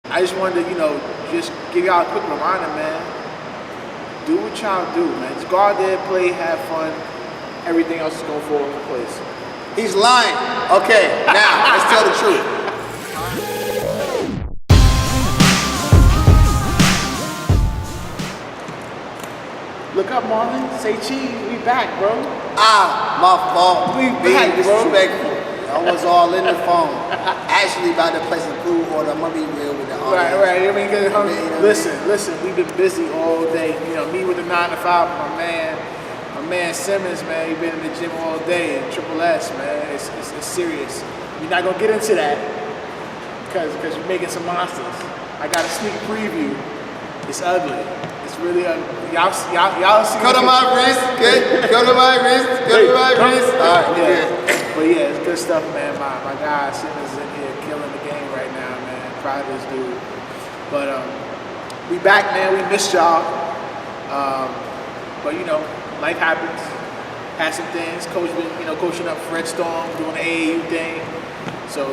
I just wanted to, just give y'all a quick reminder, man. Do what y'all do, man. Just go out there, play, have fun. Everything else is going to fall into place. He's lying. Okay, now let's tell the truth. Look up, Marlon. Say cheese. We back, bro. My fault. We Being back, bro. disrespectful. I was all in the phone. Actually about to place a food order. I'm gonna be real with the audience. Right. I mean, listen. We've been busy all day. Me with the 9 to 5. My man Simmons, man. He's been in the gym all day. Triple S, man. It's serious. We're not gonna get into that because you're making some monsters. I got a sneak preview. It's ugly. It's really ugly. Y'all see. Go to my wrist. Good. Go to my wrist. Go to my wrist. All right. Yeah. But yeah, it's good stuff, man. My guy Simmons is in here killing the game right now, man. Proud of this dude. But we back, man. We missed y'all. But life happens. Had some things. Coach been, coaching up Fred Storm, doing the AAU thing. So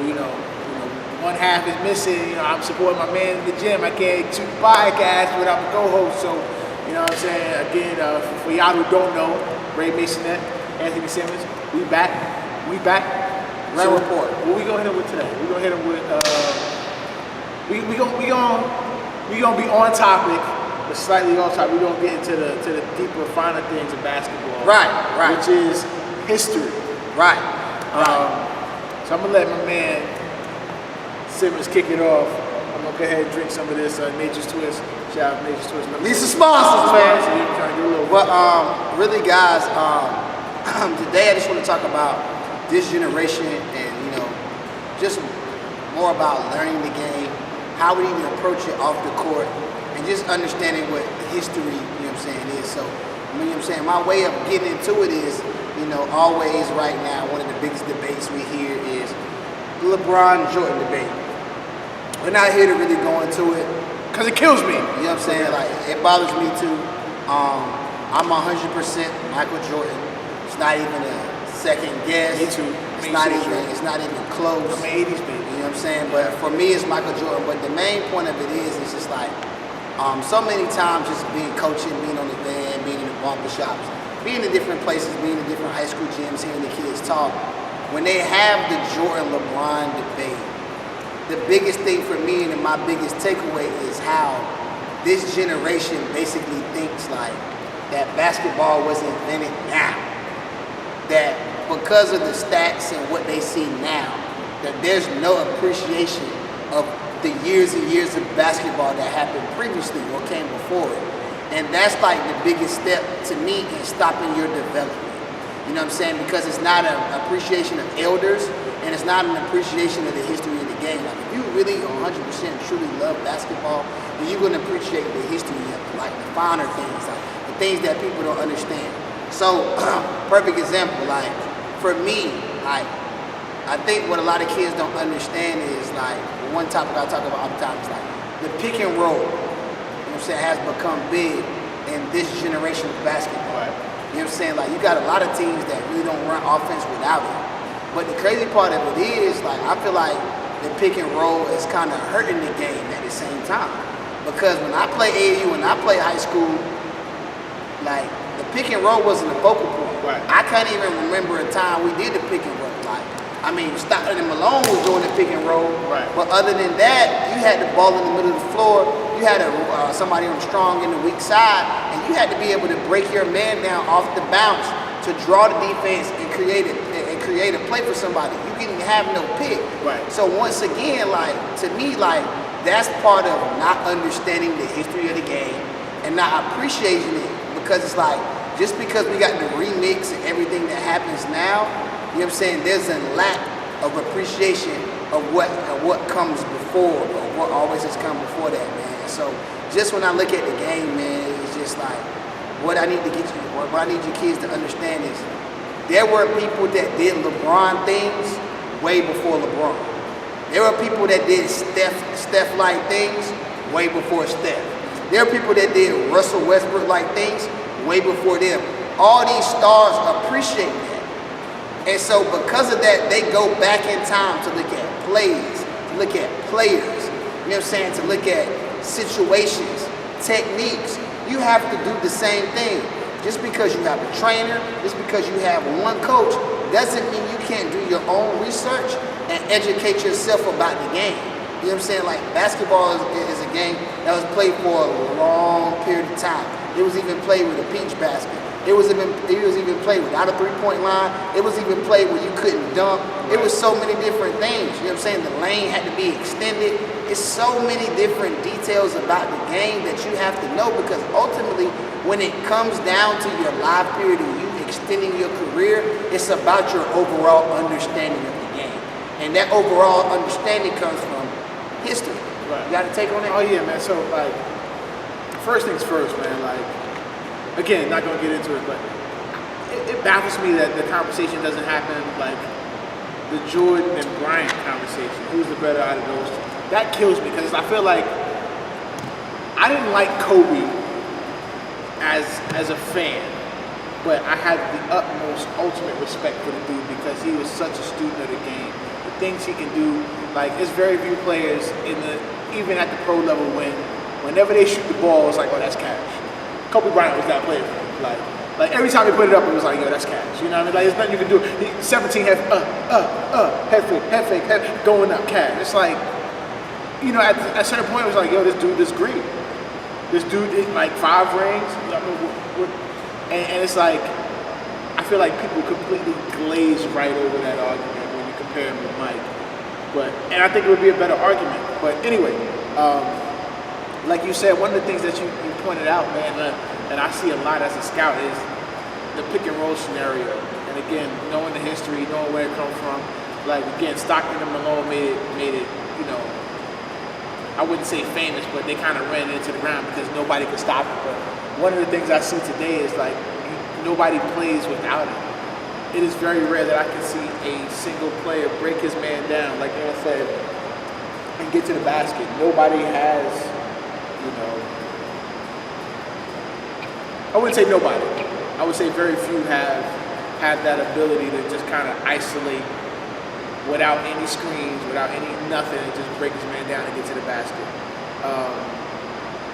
one half is missing. I'm supporting my man in the gym. I can't do the podcast without my co-host. So you know what I'm saying. Again, for y'all who don't know, Ray Masonette, Anthony Simmons, we back. Red report. What we gonna hit him with today? We gonna hit him with we gonna be on topic, but slightly off topic. We gonna get into the deeper, finer things of basketball. Right. Which is history. Right. So I'm gonna let my man Simmons kick it off. I'm gonna go ahead and drink some of this Nature's Twist. Shout out Nature's Twist. These are sponsors, man. So you trying to do a little. Well, really, guys. Today I just want to talk about this generation and just more about learning the game, how we need to approach it off the court, and just understanding what history is. So my way of getting into it is always right now one of the biggest debates we hear is the LeBron Jordan debate. We're not here to really go into it because it kills me. You know what I'm saying? Like, it bothers me too. I'm 100% Michael Jordan. It's not even a second guess. Me too. It's not even close. I'm an 80s baby. You know what I'm saying? But for me, it's Michael Jordan. But the main point of it is, it's just like, so many times just coaching, being on the van, being in the barber shops, being in different places, being in different high school gyms, hearing the kids talk. When they have the Jordan-LeBron debate, the biggest thing for me and my biggest takeaway is how this generation basically thinks like that basketball was invented now. That because of the stats and what they see now, that there's no appreciation of the years and years of basketball that happened previously or came before it. And that's like the biggest step to me in stopping your development. You know what I'm saying? Because it's not an appreciation of elders and it's not an appreciation of the history of the game. Like, if you really 100% truly love basketball, then you're going to appreciate the history of it, like the finer things, like the things that people don't understand. So, perfect example, like, for me, like, I think what a lot of kids don't understand is, like, one topic I talk about all the time is, like, the pick and roll, you know what I'm saying, has become big in this generation of basketball. Right. You know what I'm saying? Like, you got a lot of teams that really don't run offense without it. But the crazy part of it is, like, I feel like the pick and roll is kind of hurting the game at the same time. Because when I play AAU, when I play high school, like, the pick and roll wasn't a focal point. Right. I can't even remember a time we did the pick and roll. Like, Stockton and Malone was doing the pick and roll. Right. But other than that, you had the ball in the middle of the floor. You had somebody on the strong and the weak side, and you had to be able to break your man down off the bounce to draw the defense and create a play for somebody. You didn't have no pick. Right. So once again, like, to me, like, that's part of not understanding the history of the game and not appreciating it, because it's like, just because we got the remix and everything that happens now, you know what I'm saying, there's a lack of appreciation of what comes before, or what always has come before that, man. So just when I look at the game, man, it's just like, what I need you kids to understand is, there were people that did LeBron things way before LeBron. There were people that did Steph-like things way before Steph. There are people that did Russell Westbrook-like things way before them. All these stars appreciate that. And so because of that, they go back in time to look at plays, to look at players, you know what I'm saying, to look at situations, techniques. You have to do the same thing. Just because you have a trainer, just because you have one coach, doesn't mean you can't do your own research and educate yourself about the game. You know what I'm saying? Like, basketball is a game that was played for a long period of time. It was even played with a peach basket. It was even played without a three-point line. It was even played where you couldn't dunk. It was so many different things. You know what I'm saying? The lane had to be extended. It's so many different details about the game that you have to know, because ultimately, when it comes down to your live period and you extending your career, it's about your overall understanding of the game. And that overall understanding comes from history. Right. You got to take on that? Oh yeah, man. So like, first things first, man. Like, again, not gonna get into it, but it baffles me that the conversation doesn't happen like the Jordan and Bryant conversation. Who's the better out of those two? That kills me, because I feel like I didn't like Kobe as a fan, but I had the utmost ultimate respect for the dude because he was such a student of the game. The things he can do, like, there's very few players even at the pro level whenever they shoot the ball, it's like, oh, that's cash. Kobe Bryant was that player for me. Like every time he put it up, it was like, yo, that's cash. You know what I mean? Like, there's nothing you can do. 17 head fake, going up, cash. It's like, you know, at a certain point, it was like, yo, this dude is great. This dude is like 5 rings. And it's like, I feel like people completely glaze right over that argument when you compare him to Mike. And I think it would be a better argument. But anyway, like you said, one of the things that you pointed out, man, that I see a lot as a scout is the pick and roll scenario. And again, knowing the history, knowing where it comes from. Like, again, Stockton and Malone made it, you know, I wouldn't say famous, but they kind of ran it into the ground because nobody could stop it. But one of the things I see today is like, nobody plays without it. It is very rare that I can see a single player break his man down, like Aaron said, and get to the basket. Nobody has, you know, I wouldn't say nobody. I would say very few have that ability to just kind of isolate without any screens, without any nothing, and just break his man down and get to the basket.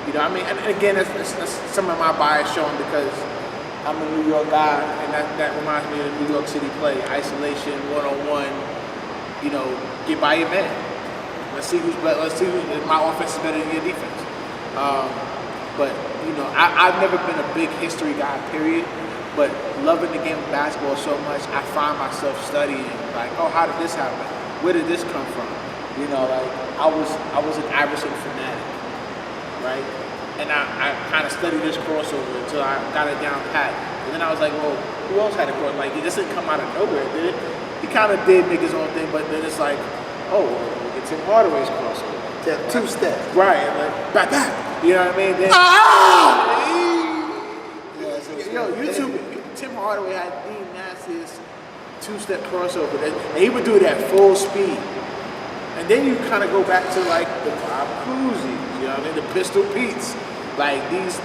You know, I mean, and again, that's some of my bias showing because I'm a New York guy, and that reminds me of the New York City play, isolation, one-on-one, you know, get by your man. Let's see who's better. Let's see if my offense is better than your defense. But, you know, I've never been a big history guy, period. But loving the game of basketball so much, I find myself studying, like, oh, how did this happen? Where did this come from? You know, like, I was an Iverson fanatic, right? And I kind of studied this crossover until I got it down pat. And then I was like, well, who else had a crossover? Like, this didn't come out of nowhere, did it? He kind of did make his own thing, but then it's like, oh, look at Tim Hardaway's crossover. That two-step. Right, and like, back. You know what I mean? Then, yo, YouTube, Tim Hardaway had the nastiest two-step crossover, and he would do it at full speed. And then you kind of go back to like the Bob Cousys, you know what I mean? The Pistol Petes, like these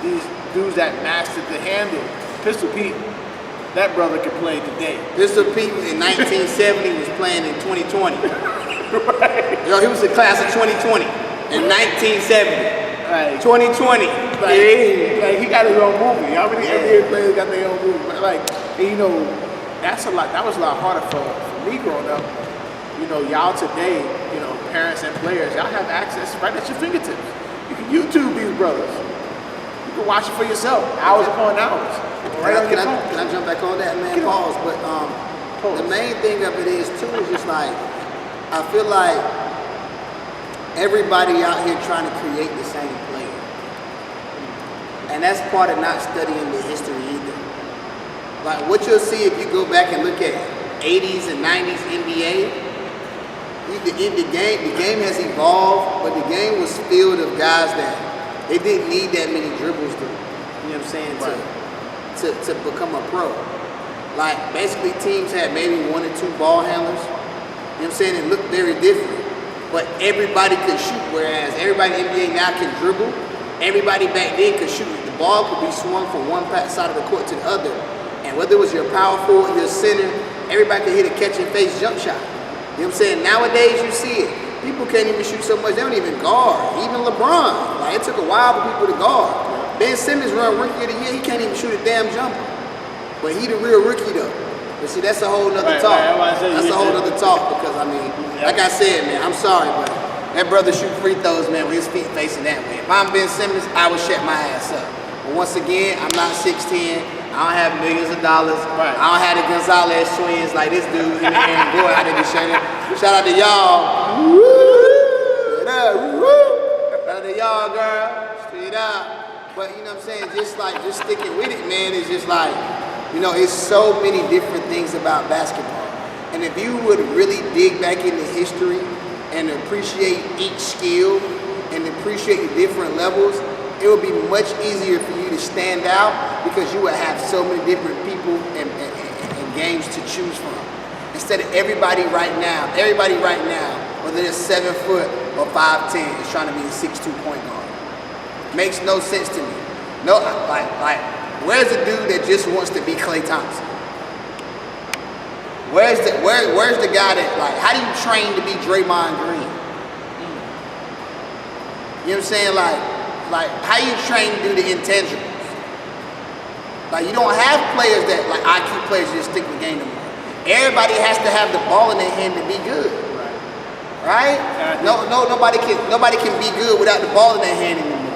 dudes that mastered the handle. Pistol Pete, that brother could play today. Pistol Pete in 1970 was playing in 2020. Right. Yo, he was the class of 2020 in 1970. Like 2020. Like he got his own movie. How many NBA players got their own movie? But like, and you know, that's a lot. That was a lot harder for me growing up. You know, y'all today, you know, parents and players, y'all have access right at your fingertips. You can YouTube these brothers. You can watch it for yourself, hours upon hours. Right on your phone. Can I jump back on that, man? Pause. But the main thing of it is too is just like, I feel like everybody out here trying to create the same player. And that's part of not studying the history either. Like what you'll see if you go back and look at 80s and 90s NBA, the game has evolved, but the game was filled of guys that they didn't need that many dribbles to, you know what I'm saying, to become a pro. Like basically teams had maybe 1 or 2 ball handlers, you know what I'm saying, it looked very different. But everybody could shoot, whereas everybody in the NBA now can dribble. Everybody back then could shoot. The ball could be swung from one side of the court to the other. And whether it was your power forward, your center, everybody could hit a catch and face jump shot. You know what I'm saying? Nowadays you see it. people can't even shoot so much. They don't even guard. Even LeBron, like it took a while for people to guard. Ben Simmons run rookie of the year. He can't even shoot a damn jumper. But he the real rookie though. But see, that's a whole nother talk. That's a whole nother talk because I mean, like I said, man, I'm sorry, but that brother shoot free throws, man, with his feet facing that way. If I'm Ben Simmons, I would shut my ass up. But once again, I'm not 6'10". I don't have millions of dollars. Right. I don't have the Gonzalez twins like this dude in the end. Boy, I didn't shout out to y'all. Woo! Shout out to y'all, girl. Straight up. But you know what I'm saying? Just sticking with it, man. It's just like, you know, it's so many different things about basketball. And if you would really dig back into history and appreciate each skill and appreciate the different levels, it would be much easier for you to stand out because you would have so many different people and games to choose from. Instead of everybody right now, whether they're 7 foot or 5'10", is trying to be a 6'2" point guard. Makes no sense to me. No, like, where's the dude that just wants to be Klay Thompson? Where's the guy that, like, how do you train to be Draymond Green? You know what I'm saying? Like how you train to do the intangibles? Like, you don't have players that, like, IQ players just stick the game no more. Everybody has to have the ball in their hand to be good. Right? Nobody can be good without the ball in their hand anymore.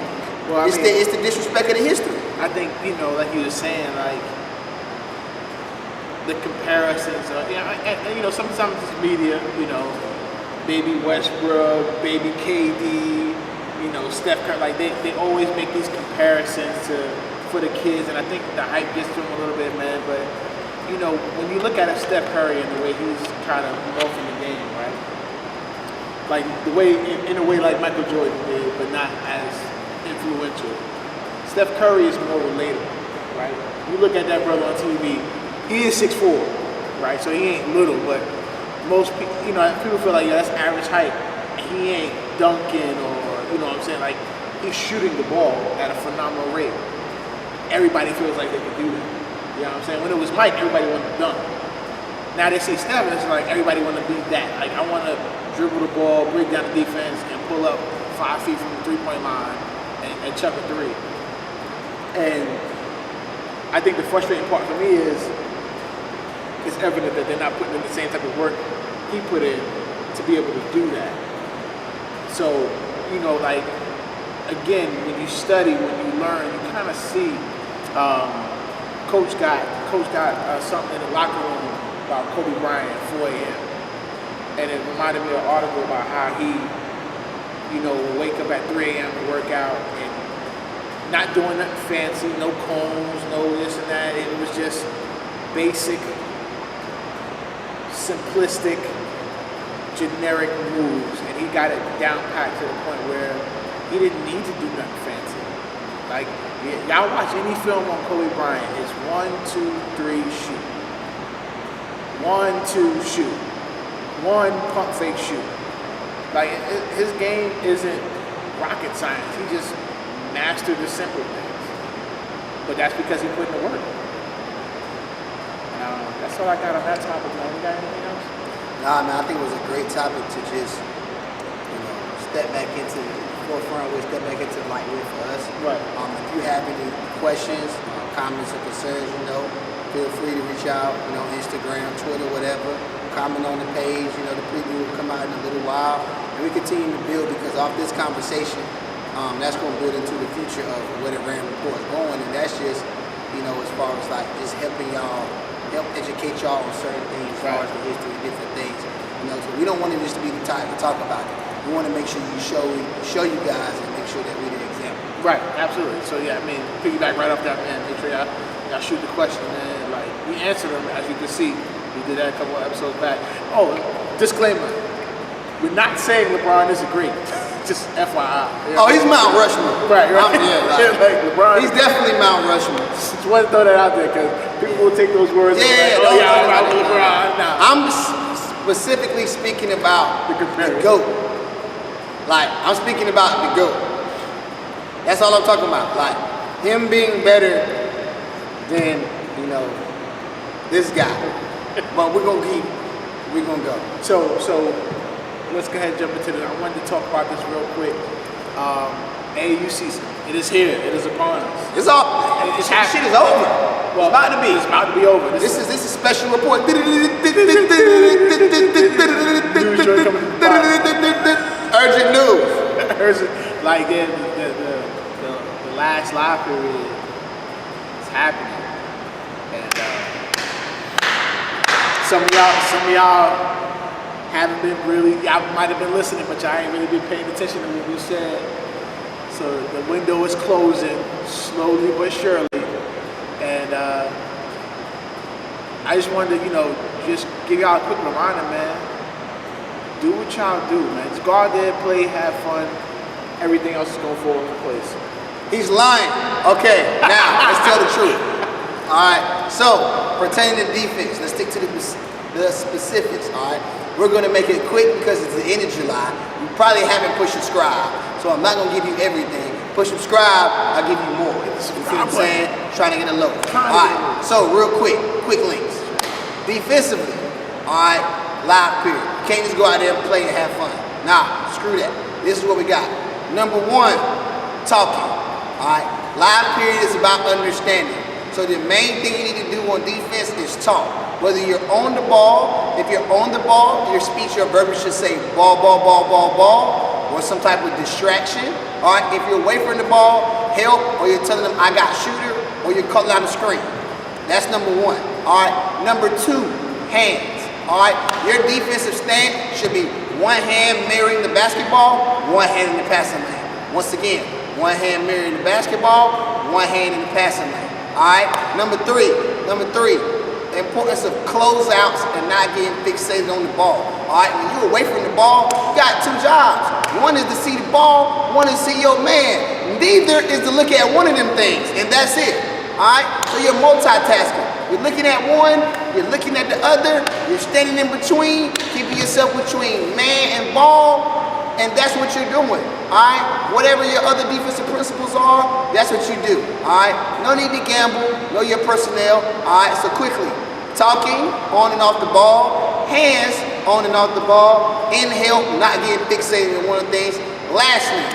Well, it's the disrespect of the history. I think, you know, like you were saying, like, the comparisons, and you know, sometimes it's media, you know, baby Westbrook, baby KD, you know, Steph Curry, like they always make these comparisons for the kids, and I think the hype gets to them a little bit, man. But you know, when you look at Steph Curry and the way he's kind of morphing the game, right? Like the way, in a way, like Michael Jordan did, but not as influential. Steph Curry is more relatable, right? You look at that brother on TV. He is 6'4", right? So he ain't little, but most people, you know, people feel like, yeah, that's average height. And he ain't dunking or, you know what I'm saying? Like, he's shooting the ball at a phenomenal rate. Everybody feels like they can do that. You know what I'm saying? When it was Mike, everybody wanted to dunk. Now they see Steph, and it's like everybody want to be that. Like, I want to dribble the ball, break down the defense, and pull up 5 feet from the three-point line and chuck a three. And I think the frustrating part for me is it's evident that they're not putting in the same type of work he put in to be able to do that. So, you know, like, again, when you study, when you learn, you kind of see Coach got something in the locker room about Kobe Bryant at 4 a.m. And it reminded me of an article about how he, you know, would wake up at 3 a.m. to work out and not doing nothing fancy, no combs, no this and that. It was just basic, simplistic, generic moves, and he got it down packed to the point where he didn't need to do nothing fancy. Like, y'all watch any film on Kobe Bryant, it's 1, 2, 3, shoot. 1, 2, shoot. 1, pump fake, shoot. Like, his game isn't rocket science. He just mastered the simple things. But that's because he put in the work. That's all I got on that topic, man. You got anything else? Nah, man, I think it was a great topic to just, you know, step back into the forefront with, step back into the lightweight for us. Right. If you have any questions, comments, or concerns, you know, feel free to reach out, you know, Instagram, Twitter, whatever. Comment on the page, you know, the preview will come out in a little while. And we continue to build because off this conversation, that's going to build into the future of where the Rand Report is going. And that's just, you know, as far as like just helping y'all, help educate y'all on certain things as far as the history of different things. You know, so we don't want it just to be the time to talk about it. We want to make sure you show you guys and make sure that we're the example. Right, absolutely. So yeah, I mean, piggyback right off that, man. Make sure y'all shoot the question, man. Like, we answer them, as you can see. We did that a couple of episodes back. Oh, disclaimer. We're not saying LeBron isn't great. Just FYI. Oh, he's Mount Rushmore. Right. Yeah, like LeBron. He's definitely Mount Rushmore. Just want to throw that out there because people will take those words and like, LeBron. Nah. I'm specifically speaking about the GOAT. Like, I'm speaking about the GOAT. That's all I'm talking about. Like, him being better than, you know, this guy. But we're gonna go. So let's go ahead and jump into this. I wanted to talk about this real quick. AAU season. It is here. It is upon us. It's all. It's Shit happening. is over. Well, It's about to be. It's about to be over. This is special report. News joint coming to the bottom. Urgent news. Like the last live period is happening, and some of y'all haven't been really. Y'all might have been listening, but y'all ain't really been paying attention to what we said. So the window is closing slowly but surely, and I just wanted to, just give y'all a quick reminder, man. Do what y'all do, man. Just go out there, play, have fun. Everything else is going to fall into place. He's lying. Okay, now let's tell the truth. All right. So pertaining to defense, let's stick to the specifics. All right. We're going to make it quick because it's the end of July. You probably haven't pushed subscribe, so I'm not going to give you everything. Push subscribe, I'll give you more. You see what I'm saying? Trying to get a low. All right. So real quick links. Defensively, all right. Live period. You can't just go out there and play and have fun. Nah, screw that. This is what we got. Number one, talking. All right. Live period is about understanding. So the main thing you need to do on defense is talk. Whether you're on the ball, if you're on the ball, your speech or verbiage should say ball, or some type of distraction. All right. If you're away from the ball, help, or you're telling them I got shooter, or you're calling out a screen. That's number one. All right. Number two, hands. All right. Your defensive stance should be one hand mirroring the basketball, one hand in the passing lane. Once again, one hand mirroring the basketball, one hand in the passing lane. All right. Number three, the importance of closeouts and not getting fixated on the ball. All right. When you're away from the ball, you got two jobs. One is to see the ball, one is to see your man. Neither is to look at one of them things, and that's it. All right. So you're multitasking. You're looking at one, you're looking at the other, you're standing in between, keeping yourself between man and ball, and that's what you're doing, all right? Whatever your other defensive principles are, that's what you do, all right? No need to gamble, know your personnel, all right? So quickly, talking on and off the ball, hands on and off the ball, inhale, not getting fixated on one of the things. Lastly,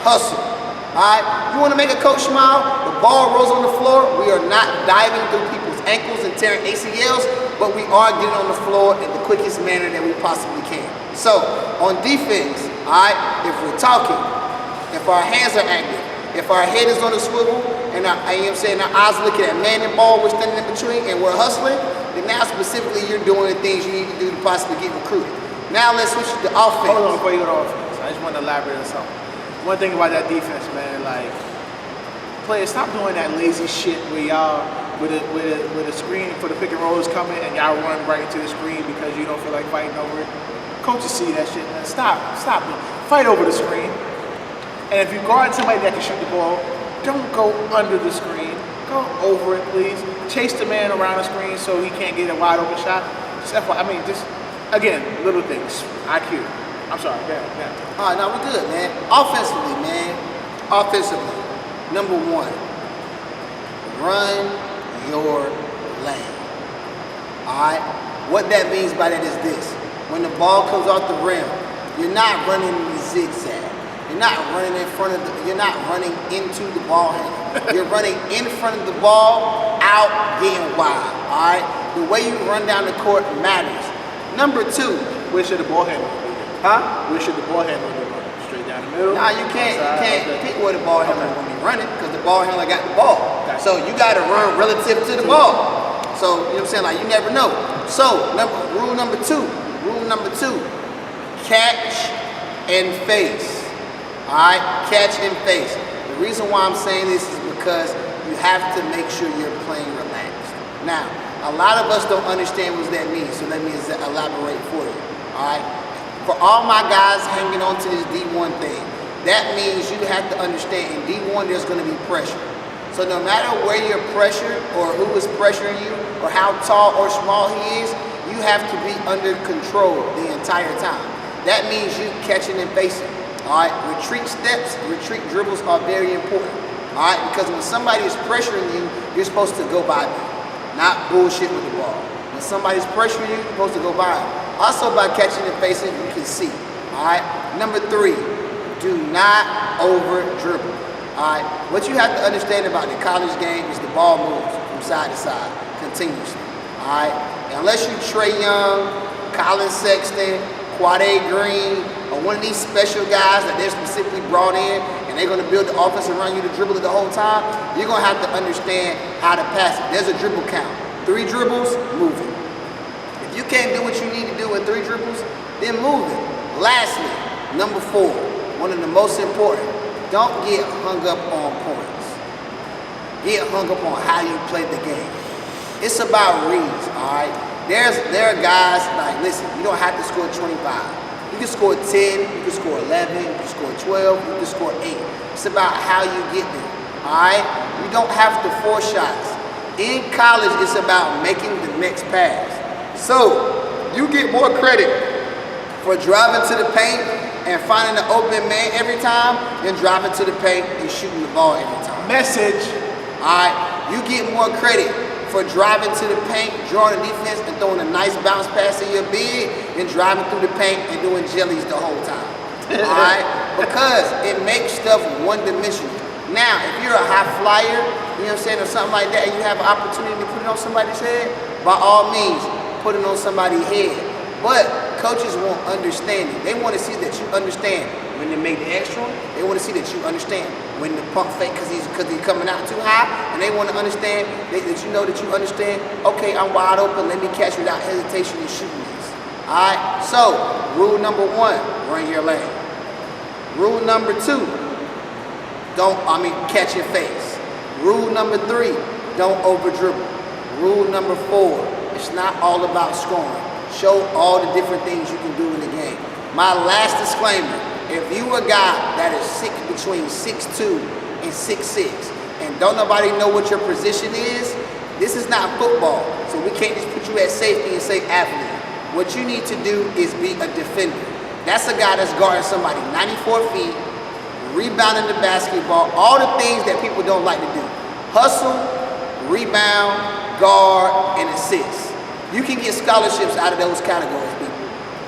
hustle. All right, you want to make a coach smile? The ball rolls on the floor. We are not diving through people's ankles and tearing ACLs, but we are getting on the floor in the quickest manner that we possibly can. So, on defense, all right, if we're talking, if our hands are active, if our head is on the swivel, and our eyes looking at man and ball, we're standing in between, and we're hustling, then now specifically you're doing the things you need to do to possibly get recruited. Now let's switch to offense. Hold on before you go to offense. I just want to elaborate on something. One thing about that defense, man, like, players, stop doing that lazy shit where y'all, with a screen for the pick and roll is coming and y'all run right into the screen because you don't feel like fighting over it. Coaches see that shit, man. Stop it. Fight over the screen. And if you guard somebody that can shoot the ball, don't go under the screen. Go over it, please. Chase the man around the screen so he can't get a wide open shot. Just again, little things. IQ. I'm sorry, go ahead. All right, now we're good, man. Offensively, number one, run your lane. All right? What that means by that is this. When the ball comes off the rim, you're not running in the zigzag. You're not running you're not running into the ball handle. You're running in front of the ball, out, getting wide. All right? The way you run down the court matters. Number two, Where should the ball handle be? huh? Where should the ball handler be running? Straight down the middle? Nah, you can't pick where the ball handler is going to be running because the ball handler got the ball. Gotcha. So you got to run relative to the ball. So, you know what I'm saying? Like, you never know. So, rule number two, catch and face. All right? Catch and face. The reason why I'm saying this is because you have to make sure you're playing relaxed. Now, a lot of us don't understand what that means, so let me elaborate for you. All right? For all my guys hanging on to this D1 thing, that means you have to understand in D1 there's going to be pressure. So no matter where you're pressured or who is pressuring you or how tall or small he is, you have to be under control the entire time. That means you catching and facing. All right, retreat steps, retreat dribbles are very important. All right, because when somebody is pressuring you, you're supposed to go by them, not bullshit with the ball. When somebody's pressuring you, you're supposed to go by them. Also, by catching and facing, you can see. All right. Number 3, do not over dribble. All right. What you have to understand about the college game is the ball moves from side to side continuously. All right. Unless you Trae Young, Colin Sexton, Quade Green, or one of these special guys that they're specifically brought in and they're going to build the offense around you to dribble it the whole time, you're going to have to understand how to pass it. There's a dribble count. 3 dribbles, move it. If you can't do what you need to do with 3 dribbles, then move it. Lastly, number 4, one of the most important, don't get hung up on points. Get hung up on how you play the game. It's about reads, all right? There are guys, like, listen, you don't have to score 25. You can score 10, you can score 11, you can score 12, you can score 8. It's about how you get there, all right? You don't have to force shots. In college, it's about making the next pass. So, you get more credit for driving to the paint and finding an open man every time than driving to the paint and shooting the ball every time. Message. All right? You get more credit for driving to the paint, drawing the defense, and throwing a nice bounce pass in your bid than driving through the paint and doing jellies the whole time. All right? Because it makes stuff one-dimensional. Now, if you're a high flyer, you know what I'm saying, or something like that, and you have an opportunity to put it on somebody's head, by all means, put it on somebody's head. But coaches won't understand it. They want to see that you understand when they make the extra. They want to see that you understand when the pump fake because he's coming out too high, and they want to understand that you know that you understand. Okay, I'm wide open. Let me catch without hesitation and shooting this. All right. So rule number 1, run your lane. Rule number 2, catch your face. Rule number 3, don't over dribble. Rule number 4, it's not all about scoring. Show all the different things you can do in the game. My last disclaimer, if you a guy that is between 6'2" and 6'6", and don't nobody know what your position is, this is not football. So we can't just put you at safety and say athlete. What you need to do is be a defender. That's a guy that's guarding somebody 94 feet, rebounding the basketball, all the things that people don't like to do. Hustle, rebound, guard, and assist. You can get scholarships out of those categories, people.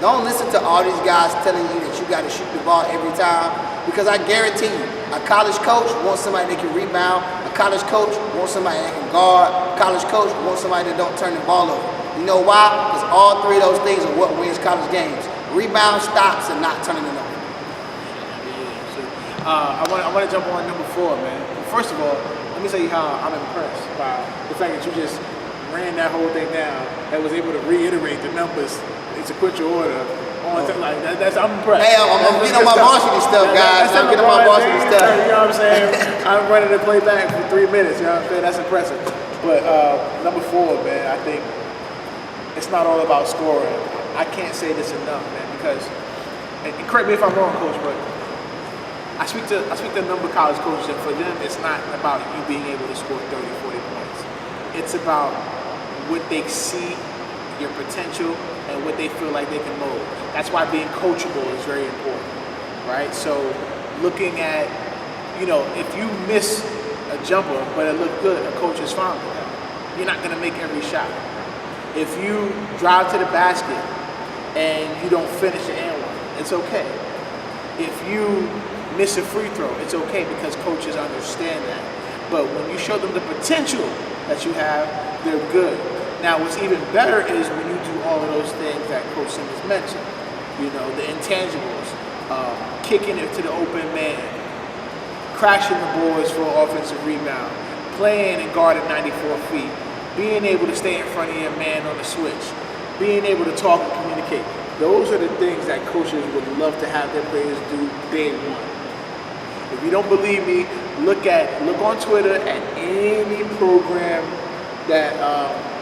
Don't listen to all these guys telling you that you got to shoot the ball every time, because I guarantee you, a college coach wants somebody that can rebound, a college coach wants somebody that can guard, a college coach wants somebody that don't turn the ball over. You know why? Because all 3 of those things are what wins college games. Rebound, stops, and not turning it over. I want to jump on number 4, man. First of all, let me tell you how I'm impressed by the fact that you just ran that whole thing down and was able to reiterate the numbers in sequential order. I'm impressed. Hey, I'm getting on my varsity stuff, guys. I'm getting on my varsity stuff. You know what I'm saying? I'm running the play back for 3 minutes. You know what I'm saying? That's impressive. But number 4, man, I think it's not all about scoring. I can't say this enough, man, because, and correct me if I'm wrong, Coach, but I speak to a number of college coaches, and for them, it's not about you being able to score 30, 40 points. It's about what they see, your potential, and what they feel like they can mold. That's why being coachable is very important, right? So looking at, if you miss a jumper, but it looked good, a coach is fine with that. You're not going to make every shot. If you drive to the basket and you don't finish the and one, it's okay. If you miss a free throw, it's okay, because coaches understand that. But when you show them the potential that you have, they're good. Now, what's even better is when you do all of those things that Coach Simmons mentioned. The intangibles, kicking it to the open man, crashing the boards for an offensive rebound, playing and guarding 94 feet, being able to stay in front of your man on the switch, being able to talk and communicate. Those are the things that coaches would love to have their players do day one. If you don't believe me, look on Twitter at any program that,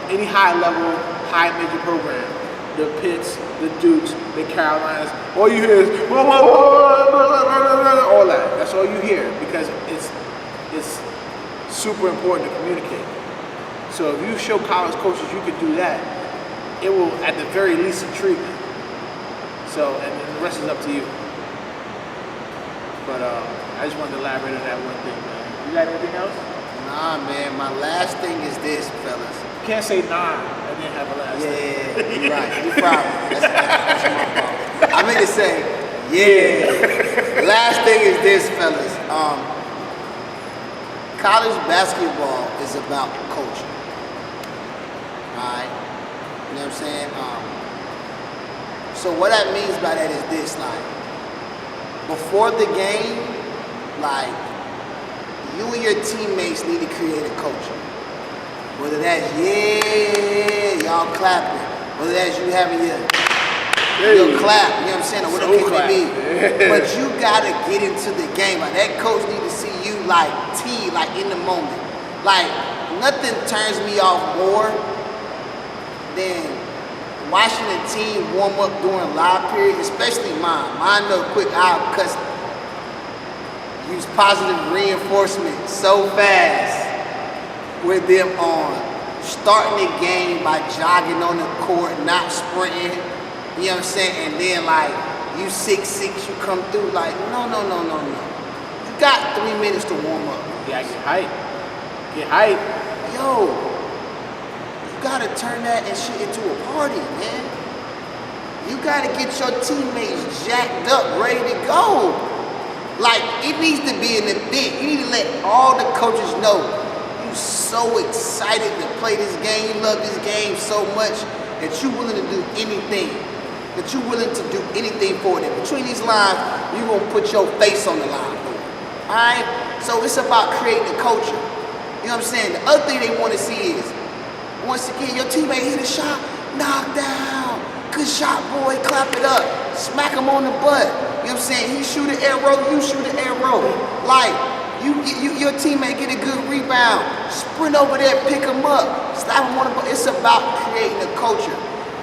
any high-level, high-major program, the Pitts, the Dukes, the Carolinas, all you hear is all that. That's all you hear, because it's super important to communicate. So if you show college coaches you can do that, it will at the very least intrigue them. So, and then the rest is up to you. But I just wanted to elaborate on that one thing, man. You got anything else? Nah, man. My last thing is this, fellas. You can't say nah and then have a last thing. Yeah, you're right. You're probably. That's my fault. I meant to say, Yeah. Last thing is this, fellas. College basketball is about culture. Alright? You know what I'm saying? So what that means by that is this, like, before the game, like, you and your teammates need to create a culture. Whether that's, yeah, y'all clapping. Whether that's you having your clap, you know what I'm saying, or whatever it may be. But you gotta get into the game. Like, that coach need to see you like like in the moment. Like, nothing turns me off more than watching a team warm up during live period, especially mine. Mine know quick, I'll cuss, use positive reinforcement so fast with them on. Starting the game by jogging on the court, not sprinting, you know what I'm saying? And then like, you 6'6", you come through like, no. You got 3 minutes to warm up. Yeah, get hype. Get hype. Yo, you gotta turn that and shit into a party, man. You gotta get your teammates jacked up, ready to go. Like, it needs to be an event. You need to let all the coaches know you're so excited to play this game. You love this game so much that you're willing to do anything. That you're willing to do anything for it. Between these lines, you're gonna put your face on the line for it. Alright? So it's about creating a culture. You know what I'm saying? The other thing they want to see is, once again, your teammate hit a shot, knock down. Good shot, boy, clap it up. Smack him on the butt. You know what I'm saying? He shoot an arrow, you shoot an arrow. Like, your teammate get a good rebound. Sprint over there, pick him up. Slap him on the butt. It's about creating a culture.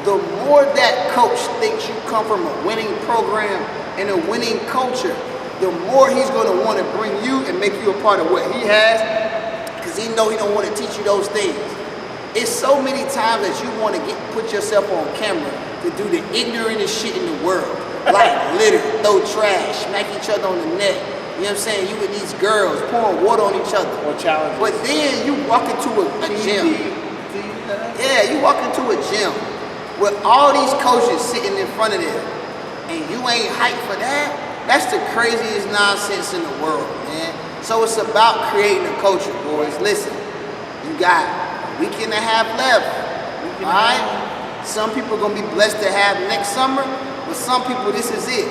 The more that coach thinks you come from a winning program and a winning culture, the more he's going to want to bring you and make you a part of what he has, because he know he don't want to teach you those things. It's so many times that you want to put yourself on camera to do the ignorantest shit in the world. Like litter, throw trash, smack each other on the neck. You know what I'm saying? You with these girls pouring water on each other. Or challenges. But then you walk into a gym. Yeah, you walk into a gym with all these coaches sitting in front of them, and you ain't hyped for that. That's the craziest nonsense in the world, man. So it's about creating a culture, boys. Listen, you got a week and a half left, all right? Some people are going to be blessed to have next summer, but some people, this is it,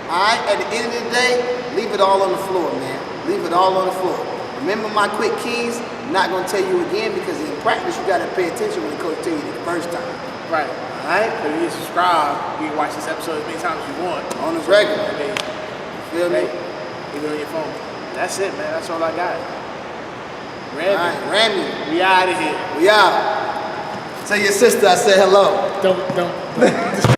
all right? At the end of the day, leave it all on the floor, man. Leave it all on the floor. Remember my quick keys? I'm not going to tell you again, because in practice, you got to pay attention when the coach tell you the first time. Right. All right? So you subscribe, you can watch this episode as many times as you want. On the regular. Feel me? Even on your phone. That's it, man. That's all I got. Remy. All right, Remy. We out of here. We out. Tell your sister I said hello. Don't.